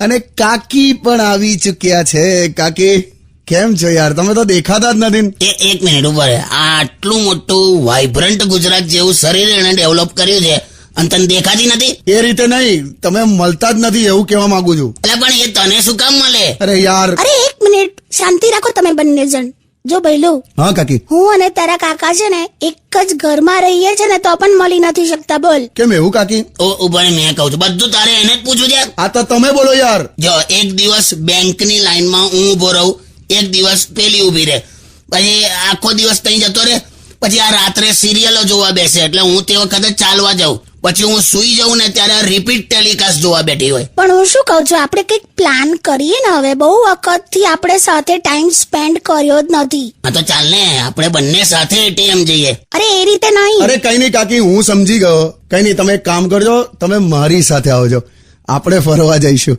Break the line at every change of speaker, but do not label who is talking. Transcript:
અને કાકી પણ આવી ચુક્યા છે. કાકી કેમ છો યાર? તમે તો દેખાતા જ નથી.
એક મિનિટ ઉભા રહે. આ આટલું મોટું વાઇબ્રન્ટ ગુજરાત જેવું શરીર એને ડેવલપ કર્યું છે અને તને દેખાતી નથી?
એ રીતે નહીં, તમે મળતા જ નથી એવું કહેવા માંગુ છું.
એટલે પણ એ તને શું કામ મળે?
અરે યાર.
અરે એક મિનિટ શાંતિ રાખો તમે બંને જણ. જો ભઈલું,
હા કાકી.
હું અને તારા કાકા છે ને એક જ ઘરમાં રહીએ છે ને તો પણ મળી નથી શકતા. બોલ
કેમ એવું કાકી?
ઉભા રહે, મેં કહું છું બધું તારે એને જ પૂછવું છે.
આ તો તમે બોલો યાર.
જો એક દિવસ બેંકની લાઈનમાં હું ઉભો રહું, એક દિવસ પેલી ઉભી રહે, પછી આખો દિવસ ત્યાં જતો રહે, પછી આ રાત્રે સિરિયલો જોવા બેસે એટલે હું તે વખતે ચાલવા જાઉં, પછી હું સુઈ જાઉં ને ત્યારે રિપીટ ટેલિકાસ્ટ જોવા બેઠી હોય.
પણ હું શું કહું છું, આપણે કંઈક પ્લાન કરીએ ને. હવે બહુ વખતથી આપણે સાથે ટાઈમ સ્પેન્ડ કર્યો જ નથી.
હા તો ચાલ ને આપણે બંને સાથે એટીએમ જઈએ.
અરે એ રીતે નહીં.
અરે કઈ નહીં કાકી, હું સમજી ગયો. કઈ નહીં, તમે એક કામ કરજો, તમે મારી સાથે આવજો, આપણે ફરવા જઈશું.